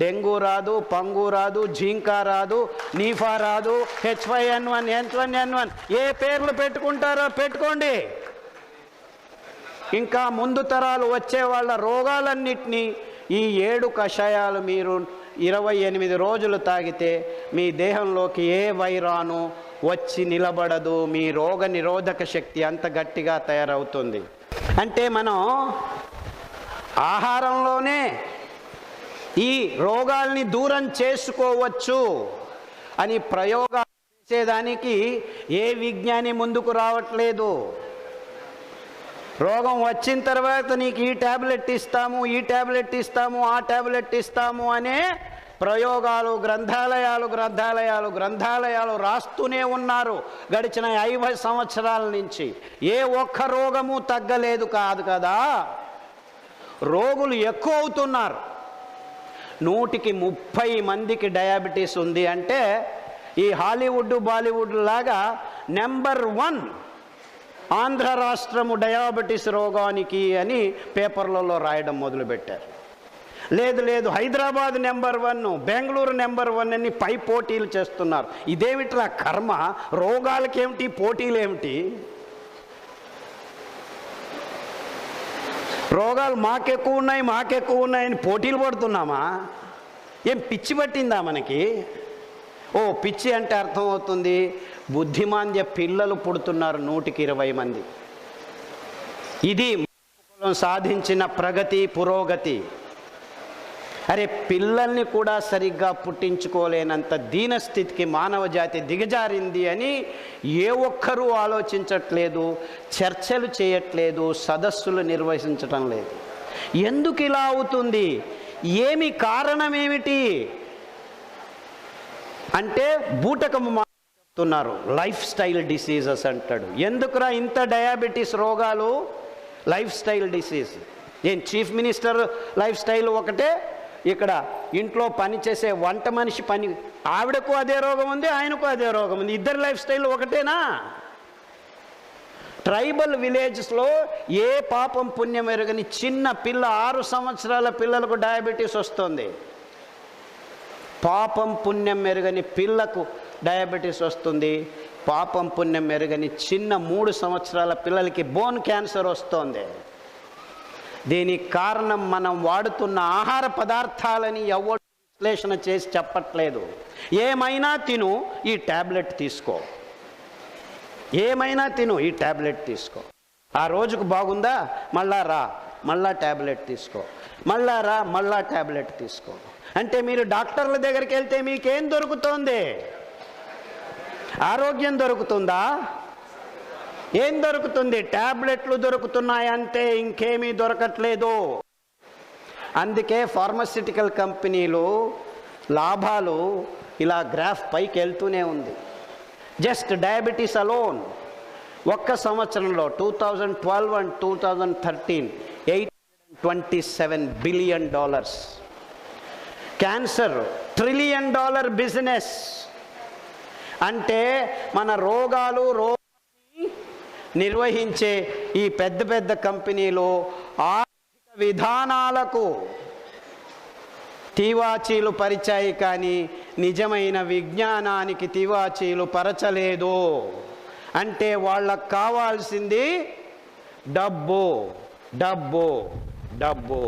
డెంగ్యూ రాదు, పంగు రాదు, జింకా రాదు, నీఫా రాదు, H5N1, H1N1 ఏ పేర్లు పెట్టుకుంటారో పెట్టుకోండి. ఇంకా ముందు తరాలు వచ్చే వాళ్ళ రోగాలన్నిటినీ ఈ 7 కషాయాలు మీరు 28 రోజులు తాగితే మీ దేహంలోకి ఏ వైరాను వచ్చి నిలబడదు. మీ రోగ నిరోధక శక్తి అంత గట్టిగా తయారవుతుంది. అంటే మనం ఆహారంలోనే ఈ రోగాల్ని దూరం చేసుకోవచ్చు అని ప్రయోగాలు చేసేదానికి ఏ విజ్ఞాని ముందుకు రావట్లేదు. రోగం వచ్చిన తర్వాత నీకు ఈ ట్యాబ్లెట్ ఇస్తాము, ఈ ట్యాబ్లెట్ ఇస్తాము, ఆ ట్యాబ్లెట్ ఇస్తాము అనే ప్రయోగాలు, గ్రంథాలయాలు రాస్తూనే ఉన్నారు గడిచిన 50 సంవత్సరాల నుంచి. ఏ ఒక్క రోగము తగ్గలేదు కాదు కదా, రోగులు ఎక్కువ అవుతున్నారు. 100కి 30 మందికి డయాబెటీస్ ఉంది అంటే ఈ హాలీవుడ్ బాలీవుడ్ లాగా నెంబర్ 1 ఆంధ్ర రాష్ట్రము డయాబెటీస్ రోగానికి అని పేపర్లలో రాయడం మొదలుపెట్టారు. లేదు హైదరాబాద్ నెంబర్ 1, బెంగళూరు నెంబర్ 1 అని పై పోటీలు చేస్తున్నారు. ఇదేమిట్రా కర్మ, రోగాలకేమిటి పోటీలేమిటి? రోగాలు మాకెక్కువ ఉన్నాయని పోటీలు పడుతున్నామా? ఏం పిచ్చి పట్టిందా మనకి? ఓ పిచ్చి అంటే అర్థమవుతుంది, బుద్ధిమాంద్య పిల్లలు పుడుతున్నారు 100కి 20 మంది. ఇది సాధించిన ప్రగతి, పురోగతి. అరే పిల్లల్ని కూడా సరిగ్గా పుట్టించుకోలేనంత దీనస్థితికి మానవ జాతి దిగజారింది అని ఏ ఒక్కరూ ఆలోచించట్లేదు, చర్చలు చేయట్లేదు, సదస్సులు నిర్వహించటం లేదు. ఎందుకు ఇలా అవుతుంది? ఏమి కారణమేమిటి అంటే బూటకము చెప్తున్నారు, లైఫ్ స్టైల్ డిసీజెస్ అంటాడు. ఎందుకురా ఇంత డయాబెటీస్ రోగాలు? Life style disease. ఏం చీఫ్ మినిస్టర్ లైఫ్ స్టైల్ ఒకటే, ఇక్కడ ఇంట్లో పనిచేసే వంట మనిషి ఆవిడకు అదే రోగం ఉంది, ఆయనకు అదే రోగం ఉంది, ఇద్దరు లైఫ్ స్టైల్ ఒకటేనా? ట్రైబల్ విలేజెస్లో ఏ పాపం పుణ్యం ఎరగని చిన్న పిల్ల, 6 సంవత్సరాల పిల్లలకు డయాబెటీస్ వస్తుంది. పాపం పుణ్యం ఎరగని పిల్లకు డయాబెటీస్ వస్తుంది. పాపం పుణ్యం ఎరగని చిన్న 3 సంవత్సరాల పిల్లలకి బోన్ క్యాన్సర్ వస్తుంది. దీనికి కారణం మనం వాడుతున్న ఆహార పదార్థాలని ఎవరు విశ్లేషణ చేసి చెప్పట్లేదు. ఏమైనా తిను, ఈ ట్యాబ్లెట్ తీసుకో, ఏమైనా తిను, ఈ ట్యాబ్లెట్ తీసుకో. ఆ రోజుకు బాగుందా, మళ్ళా రా, మళ్ళా ట్యాబ్లెట్ తీసుకో, మళ్ళా రా, మళ్ళా ట్యాబ్లెట్ తీసుకో. అంటే మీరు డాక్టర్ల దగ్గరికి వెళ్తే మీకేం దొరుకుతోంది? ఆరోగ్యం దొరుకుతుందా? ఏం దొరుకుతుంది? ట్యాబ్లెట్లు దొరుకుతున్నాయి అంతే, ఇంకేమీ దొరకట్లేదు. అందుకే ఫార్మస్యూటికల్ కంపెనీలు లాభాలు ఇలా గ్రాఫ్ పైకి వెళ్తూనే ఉంది. జస్ట్ డయాబెటీస్ అలోన్ ఒక్క సంవత్సరంలో 2012 and 2013 $827 billion. Cancer $1 trillion business. అంటే మన రోగాలు నిర్వహించే ఈ పెద్ద పెద్ద కంపెనీలు ఆర్థిక విధానాలకు తివాచీలు పరిచాయి, కానీ నిజమైన విజ్ఞానానికి తివాచీలు పరచలేదు. అంటే వాళ్ళకు కావాల్సింది డబ్బు, డబ్బు, డబ్బు.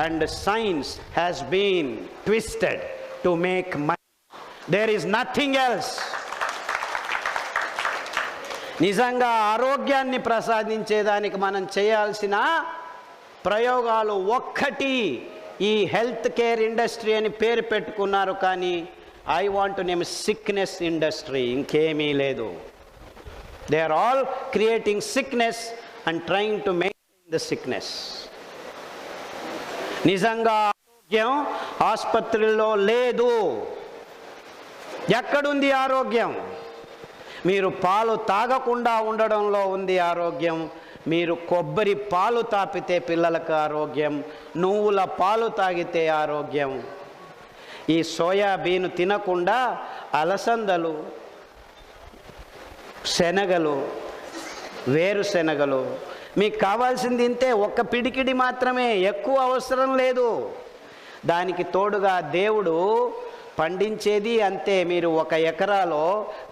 And science has been twisted to make money. There is nothing else. నిజంగా ఆరోగ్యాన్ని ప్రసాదించేదానికి మనం చేయాల్సిన ప్రయోగాలు ఒక్కటి. ఈ హెల్త్ కేర్ ఇండస్ట్రీ అని పేరు పెట్టుకున్నారు, కానీ I want to name sickness industry, ఇంకేమీ లేదు. They are all creating sickness and trying to maintain the sickness. నిజంగా ఆరోగ్యం ఆసుపత్రుల్లో లేదు. ఎక్కడుంది ఆరోగ్యం? మీరు పాలు తాగకుండా ఉండడంలో ఉంది ఆరోగ్యం. మీరు కొబ్బరి పాలు తాపితే పిల్లలకు ఆరోగ్యం, నువ్వుల పాలు తాగితే ఆరోగ్యం. ఈ సోయాబీన్ తినకుండా అలసందలు, శనగలు, వేరుశెనగలు, మీకు కావాల్సింది ఇంతే, ఒక్క పిడికిడి మాత్రమే, ఎక్కువ అవసరం లేదు. దానికి తోడుగా దేవుడు పండించేది అంతే. మీరు 1 ఎకరాలో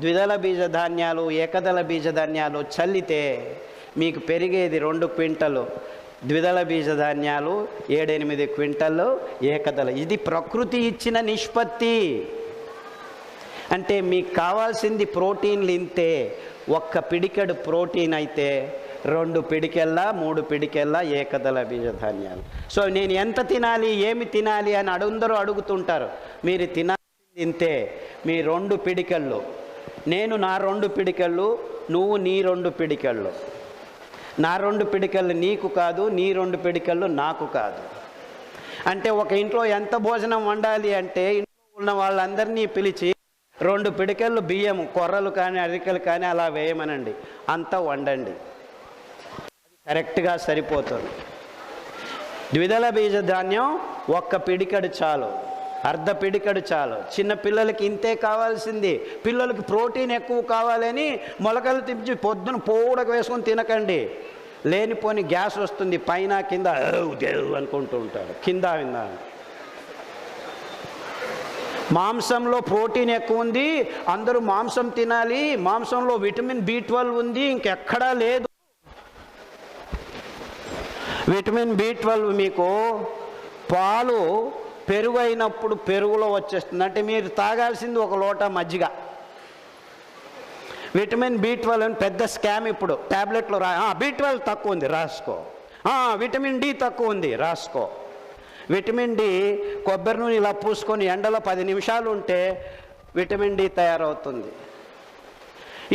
ద్విదళ బీజ ధాన్యాలు, ఏకదళ బీజ ధాన్యాలు చల్లితే మీకు పెరిగేది 2 క్వింటలు ద్విదళ బీజ ధాన్యాలు, 7-8 క్వింటళ్ళు ఏకదళ. ఇది ప్రకృతి ఇచ్చిన నిష్పత్తి. అంటే మీకు కావాల్సింది ప్రోటీన్లు ఇంతే. 1 పిడికెడు ప్రోటీన్ అయితే 2 పిడికెళ్ళ 3 పిడికెళ్ళ ఏకదళ బీజ ధాన్యాలు. సో నేను ఎంత తినాలి, ఏమి తినాలి అని అందరూ అడుగుతుంటారు. మీరు తినాల్సింది ఇంతే, మీ 2 పిడికెళ్ళు, నేను నా 2 పిడికెళ్ళు, నువ్వు నీ 2 పిడికెళ్ళు. నా 2 పిడికెళ్ళు నీకు కాదు, నీ 2 పిడికెళ్ళు నాకు కాదు. అంటే ఒక ఇంట్లో ఎంత భోజనం వండాలి అంటే ఇంట్లో ఉన్న వాళ్ళందరినీ పిలిచి 2 పిడికెళ్ళు బియ్యం, కొర్రలు కానీ అరికెలు కానీ అలా వేయమనండి, అంతా వండండి, కరెక్ట్గా సరిపోతుంది. ద్విదళ బీజ ధాన్యం 1 పిడికెడు చాలు, అర్ధ పిడికెడు చాలు. చిన్న పిల్లలకి ఇంతే కావాల్సింది. పిల్లలకి ప్రోటీన్ ఎక్కువ కావాలని మొలకలు తిప్పి పొద్దున పోవుడకు వేసుకొని తినకండి, లేనిపోని గ్యాస్ వస్తుంది, పైన కింద అనుకుంటూ ఉంటారు, కింద విందా. మాంసంలో ప్రోటీన్ ఎక్కువ ఉంది, అందరూ మాంసం తినాలి, మాంసంలో విటమిన్ B12 ఉంది, ఇంకెక్కడా లేదు. విటమిన్ B12 మీకు పాలు పెరుగు అయినప్పుడు పెరుగులో వచ్చేస్తుంది. అంటే మీరు తాగాల్సింది 1 లోటా మజ్జిగ. విటమిన్ B12 అని పెద్ద స్కామ్ ఇప్పుడు ట్యాబ్లెట్లో B12 తక్కువ ఉంది రాసుకో, విటమిన్ D తక్కువ ఉంది రాసుకో. విటమిన్ D కొబ్బరి నూనె ఇలా పూసుకొని ఎండలో 10 నిమిషాలు ఉంటే విటమిన్ D తయారవుతుంది.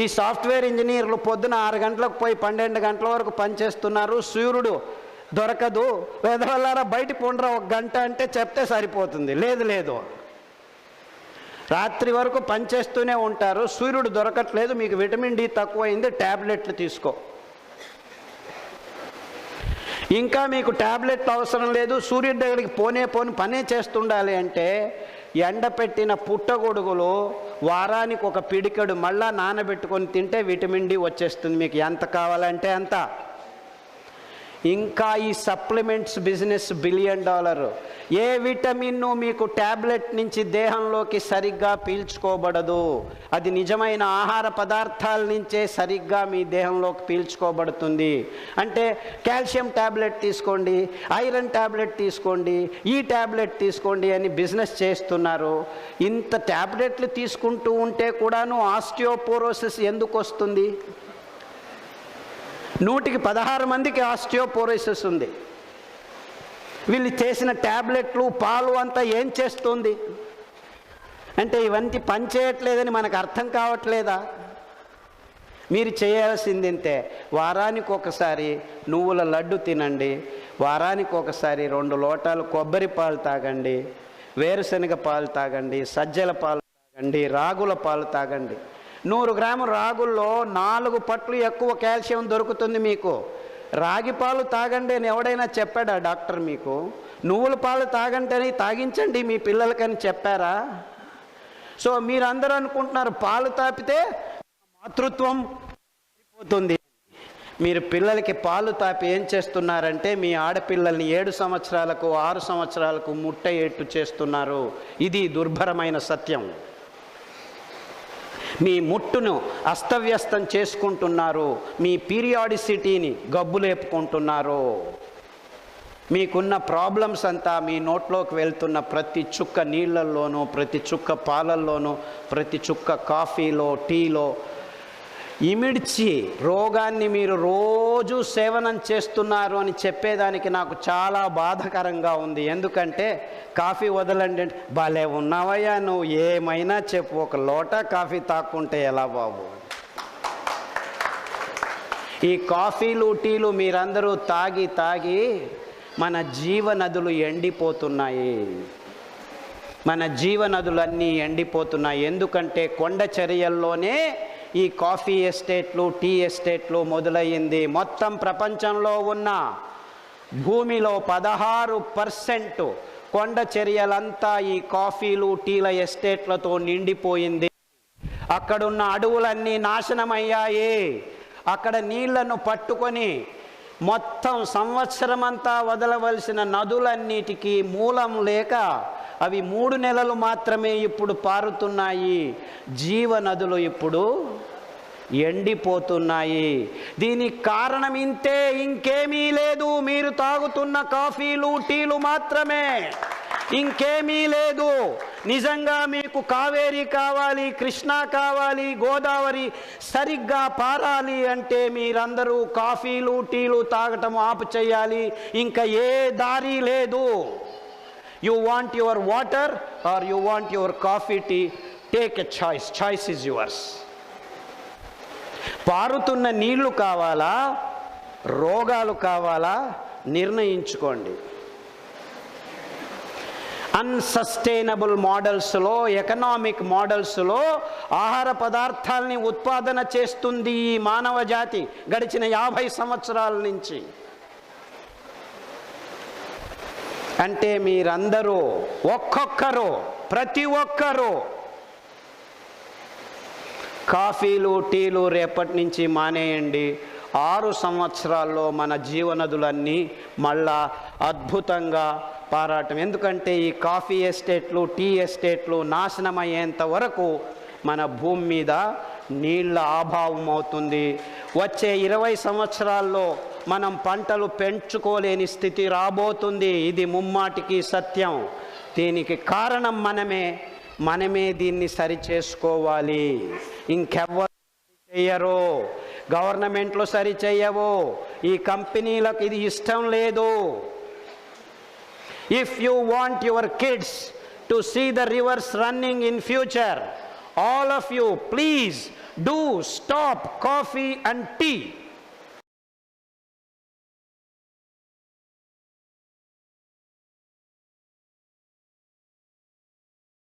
ఈ సాఫ్ట్వేర్ ఇంజనీర్లు పొద్దున 6 గంటలకు పోయి 12 గంటల వరకు పనిచేస్తున్నారు, సూర్యుడు దొరకదు, వేదవల్లారా బయట పొండ్రా 1 గంట అంటే చెప్తే సరిపోతుంది. లేదు, రాత్రి వరకు పనిచేస్తూనే ఉంటారు, సూర్యుడు దొరకట్లేదు, మీకు విటమిన్ D తక్కువైంది, ట్యాబ్లెట్లు తీసుకో. ఇంకా మీకు ట్యాబ్లెట్లు అవసరం లేదు, సూర్యుడి దగ్గరికి పోని పనే చేస్తుండాలి అంటే ఎండపెట్టిన పుట్టగొడుగులు వారానికి 1 పిడికెడు మళ్ళా నానబెట్టుకొని తింటే విటమిన్ D వచ్చేస్తుంది, మీకు ఎంత కావాలంటే అంత. ఇంకా ఈ సప్లిమెంట్స్ బిజినెస్ $1 బిలియన్. ఏ విటమిన్ మీకు ట్యాబ్లెట్ నుంచి దేహంలోకి సరిగ్గా పీల్చుకోబడదు, అది నిజమైన ఆహార పదార్థాల నుంచే సరిగ్గా మీ దేహంలోకి పీల్చుకోబడుతుంది. అంటే కాల్షియం ట్యాబ్లెట్ తీసుకోండి, ఐరన్ ట్యాబ్లెట్ తీసుకోండి, ఈ ట్యాబ్లెట్ తీసుకోండి అని బిజినెస్ చేస్తున్నారు. ఇంత ట్యాబ్లెట్లు తీసుకుంటూ ఉంటే కూడాను ఆస్టియోపోరోసిస్ ఎందుకు వస్తుంది? 100కి 16 మందికి ఆస్టియోపోరోసిస్ ఉంది. వీళ్ళు చేసిన ట్యాబ్లెట్లు పాలు అంతా ఏం చేస్తుంది అంటే ఇవన్నీ పనిచేయట్లేదని మనకు అర్థం కావట్లేదా? మీరు చేయాల్సింది ఇంతే, వారానికి 1సారి నువ్వుల లడ్డు తినండి, వారానికి 1సారి 2 లోటాలు కొబ్బరి పాలు తాగండి, వేరుశనగ పాలు తాగండి, సజ్జల పాలు తాగండి, రాగుల పాలు తాగండి. 100 గ్రాముల రాగుల్లో 4 పట్లు ఎక్కువ కాల్షియం దొరుకుతుంది మీకు. రాగి పాలు తాగండి అని ఎవడైనా చెప్పాడా డాక్టర్ మీకు? నువ్వుల పాలు తాగండి అని తాగించండి మీ పిల్లలకని చెప్పారా? సో మీరందరూ అనుకుంటున్నారు పాలు తాపితే మాతృత్వం అయిపోతుంది. మీరు పిల్లలకి పాలు తాపి ఏం చేస్తున్నారంటే మీ ఆడపిల్లల్ని 7 సంవత్సరాలకు 6 సంవత్సరాలకు ముట్టయేట్టు చేస్తున్నారు. ఇది దుర్భరమైన సత్యం. మీ ముట్టును అస్తవ్యస్తం చేసుకుంటున్నారు, మీ పీరియాడిసిటీని గబ్బులేపుకుంటున్నారు. మీకున్న ప్రాబ్లమ్స్ అంతా మీ నోట్లోకి వెళ్తున్న ప్రతి చుక్క నీళ్ళల్లోనూ, ప్రతి చుక్క పాలల్లోనూ, ప్రతి చుక్క కాఫీలో, టీలో ఇమిడ్చి రోగాన్ని మీరు రోజు సేవనం చేస్తున్నారు అని చెప్పేదానికి నాకు చాలా బాధాకరంగా ఉంది. ఎందుకంటే కాఫీ వదలండి అంటే భలే ఉన్నావయ్యా నువ్వు, ఏమైనా చెప్పు, 1 లోటా కాఫీ తాక్కుంటే ఎలా బాబు? ఈ కాఫీలు టీలు మీరందరూ తాగి మన జీవనదులు ఎండిపోతున్నాయి. మన జీవనదులన్నీ ఎండిపోతున్నాయి. ఎందుకంటే కొండ చర్యల్లోనే ఈ కాఫీ ఎస్టేట్లు, టీ ఎస్టేట్లు మొదలయ్యింది. మొత్తం ప్రపంచంలో ఉన్న భూమిలో 16% కొండ చర్యలంతా ఈ కాఫీలు టీల ఎస్టేట్లతో నిండిపోయింది. అక్కడున్న అడవులన్నీ నాశనమయ్యాయి. అక్కడ నీళ్లను పట్టుకొని మొత్తం సంవత్సరం అంతా వదలవలసిన నదులన్నిటికీ మూలం లేక అవి 3 నెలలు మాత్రమే ఇప్పుడు పారుతున్నాయి. జీవనదులు ఇప్పుడు ఎండిపోతున్నాయి. దీనికి కారణం ఇంతే, ఇంకేమీ లేదు. మీరు తాగుతున్న కాఫీలు టీలు మాత్రమే, ఇంకేమీ లేదు. నిజంగా మీకు కావేరి కావాలి, కృష్ణా కావాలి, గోదావరి సరిగ్గా పారాలి అంటే మీరందరూ కాఫీలు టీలు తాగటం ఆపు చేయాలి. ఇంకా ఏ దారి లేదు. You want your water or you want your coffee tea? Take a choice. Choice is yours. పారుతున్న నీళ్లు కావాలా, రోగాలు కావాలా నిర్ణయించుకోండి. అన్సస్టైనబుల్ మోడల్స్లో, ఎకనామిక్ మోడల్స్లో ఆహార పదార్థాలని ఉత్పాదన చేస్తుంది ఈ మానవ జాతి గడిచిన 50 సంవత్సరాల నుంచి. అంటే మీరందరూ ఒక్కొక్కరు, ప్రతి ఒక్కరూ కాఫీలు టీలు రేపటి నుంచి మానేయండి. 6 సంవత్సరాల్లో మన జీవనదులన్నీ మళ్ళా అద్భుతంగా పారాటం. ఎందుకంటే ఈ కాఫీ ఎస్టేట్లు, టీ ఎస్టేట్లు నాశనమయ్యేంత వరకు మన భూమి మీద నీళ్ళ అభావం అవుతుంది. వచ్చే 20 సంవత్సరాల్లో మనం పంటలు పెంచుకోలేని స్థితి రాబోతుంది. ఇది ముమ్మాటికి సత్యం. దీనికి కారణం మనమే దీన్ని సరి చేసుకోవాలి. ఇంకెవ్వరు చెయ్యరు. గవర్నమెంట్లు సరి చెయ్యవు. ఈ కంపెనీలకు ఇది ఇష్టం లేదు. If you want your kids to see the rivers running in future, all of you please do stop coffee and tea.